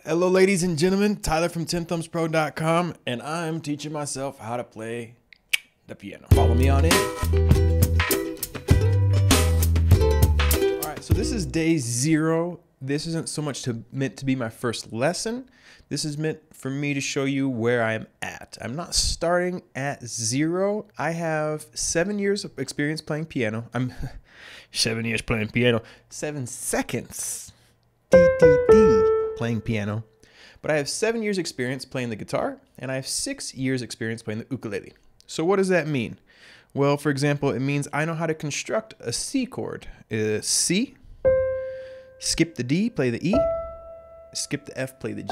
Hello, ladies and gentlemen. Tyler from TenthumbsPro.com, and I'm teaching myself how to play the piano. Follow me on in. All right, so this is day 0. This isn't so much meant to be my first lesson. This is meant for me to show you where I'm at. I'm not starting at 0. I have 7 years of experience playing piano. I'm 7 years playing piano. 7 seconds. Playing piano. But I have 7 years experience playing the guitar, and I have 6 years experience playing the ukulele. So what does that mean? Well, for example, it means I know how to construct a C chord. C, skip the D, play the E, skip the F, play the G.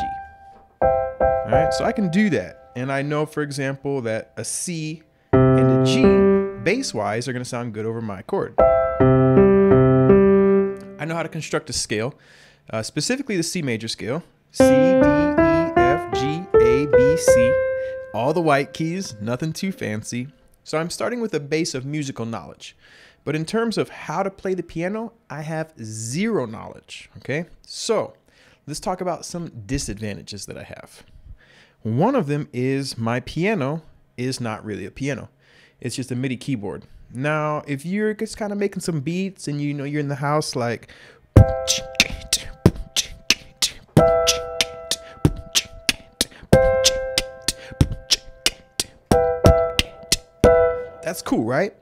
All right, so I can do that. And I know, for example, that a C and a G, bass-wise, are gonna sound good over my chord. I know how to construct a scale. Specifically the C major scale, C, D, E, F, G, A, B, C, all the white keys, nothing too fancy. So I'm starting with a base of musical knowledge. But in terms of how to play the piano, I have 0 knowledge, okay? So let's talk about some disadvantages that I have. One of them is my piano is not really a piano. It's just a MIDI keyboard. Now, if you're just kind of making some beats and you know you're in the house like, that's cool, right?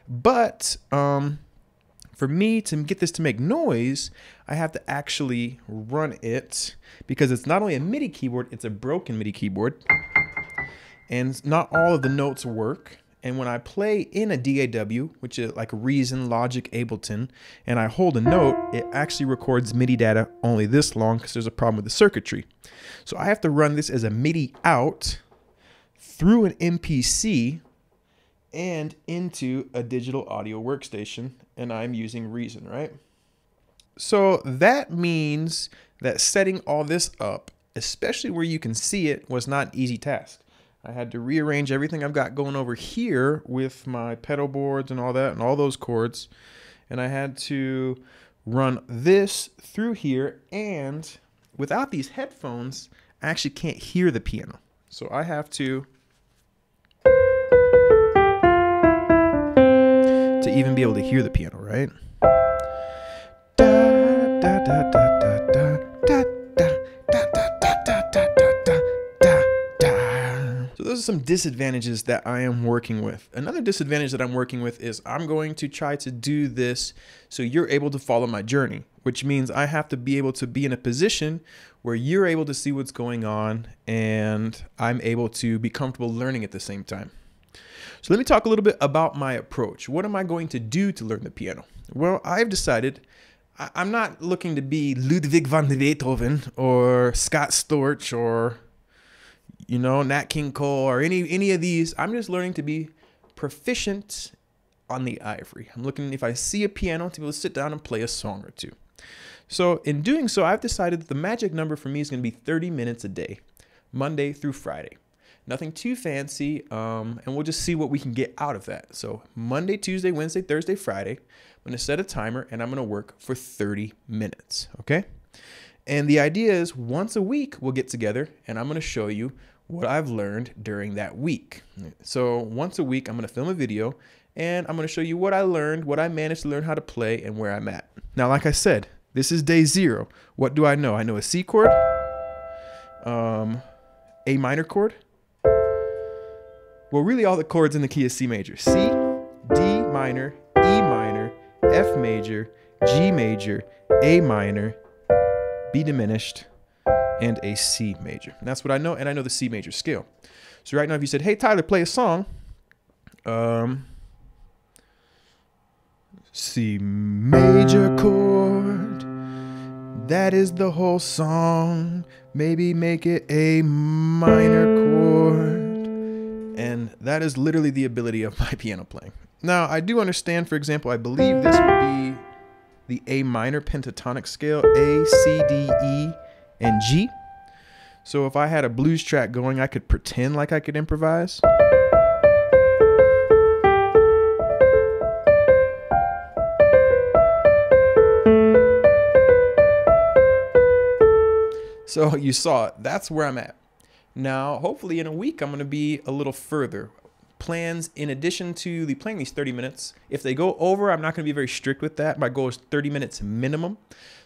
But for me to get this to make noise, I have to actually run it because it's not only a MIDI keyboard, it's a broken MIDI keyboard. And not all of the notes work. And when I play in a DAW, which is like Reason, Logic, Ableton, and I hold a note, it actually records MIDI data only this long because there's a problem with the circuitry. So I have to run this as a MIDI out through an MPC and into a digital audio workstation, and I'm using Reason, right? So that means that setting all this up, especially where you can see it, was not an easy task. I had to rearrange everything I've got going over here with my pedal boards and all that and all those chords, and I had to run this through here, and without these headphones, I actually can't hear the piano. So I have to even be able to hear the piano, right? So those are some disadvantages that I am working with. Another disadvantage that I'm working with is I'm going to try to do this so you're able to follow my journey, which means I have to be able to be in a position where you're able to see what's going on and I'm able to be comfortable learning at the same time. So let me talk a little bit about my approach. What am I going to do to learn the piano? Well, I've decided I'm not looking to be Ludwig van Beethoven or Scott Storch or, you know, Nat King Cole or any of these. I'm just learning to be proficient on the ivory. I'm looking, if I see a piano, to be able to sit down and play a song or two. So in doing so, I've decided that the magic number for me is going to be 30 minutes a day, Monday through Friday. Nothing too fancy, and we'll just see what we can get out of that. So Monday, Tuesday, Wednesday, Thursday, Friday, I'm going to set a timer, and I'm going to work for 30 minutes, okay? And the idea is once a week, we'll get together, and I'm going to show you what I've learned during that week. So once a week, I'm going to film a video, and I'm going to show you what I learned, what I managed to learn how to play, and where I'm at. Now, like I said, this is day 0. What do I know? I know a C chord, A minor chord. Well, really all the chords in the key is C major. C, D minor, E minor, F major, G major, A minor, B diminished, and a C major. And that's what I know, and I know the C major scale. So right now if you said, hey Tyler, play a song, C major chord, that is the whole song, maybe make it A minor chord. And that is literally the ability of my piano playing. Now, I do understand, for example, I believe this would be the A minor pentatonic scale, A, C, D, E, and G. So if I had a blues track going, I could pretend like I could improvise. So you saw it. That's where I'm at. Now, hopefully in a week, I'm going to be a little further. Plans in addition to playing these 30 minutes. If they go over, I'm not going to be very strict with that. My goal is 30 minutes minimum.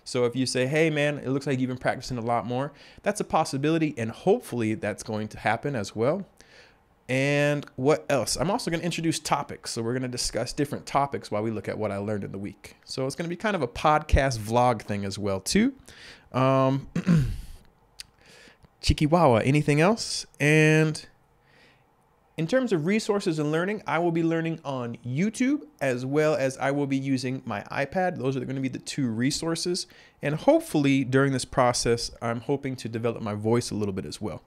So if you say, hey, man, it looks like you've been practicing a lot more, that's a possibility. And hopefully that's going to happen as well. And what else? I'm also going to introduce topics. So we're going to discuss different topics while we look at what I learned in the week. So it's going to be kind of a podcast vlog thing as well, too. Chikiwawa, anything else? And in terms of resources and learning, I will be learning on YouTube as well as I will be using my iPad. Those are going to be the two resources. And hopefully during this process, I'm hoping to develop my voice a little bit as well.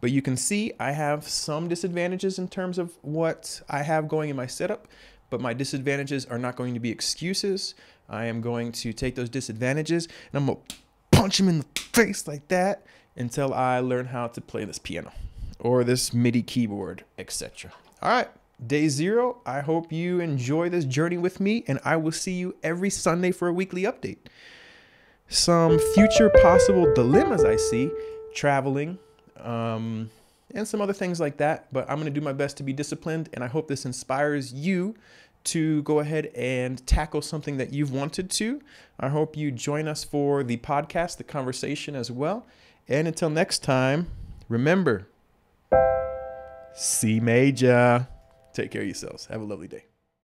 But you can see I have some disadvantages in terms of what I have going in my setup, but my disadvantages are not going to be excuses. I am going to take those disadvantages and I'm going to punch them in the face like that until I learn how to play this piano or this MIDI keyboard, etc. All right, day 0. I hope you enjoy this journey with me, and I will see you every Sunday for a weekly update. Some future possible dilemmas I see, traveling, and some other things like that, but I'm gonna do my best to be disciplined, and I hope this inspires you to go ahead and tackle something that you've wanted to. I hope you join us for the podcast, the conversation as well. And until next time, remember, C major. Take care of yourselves. Have a lovely day.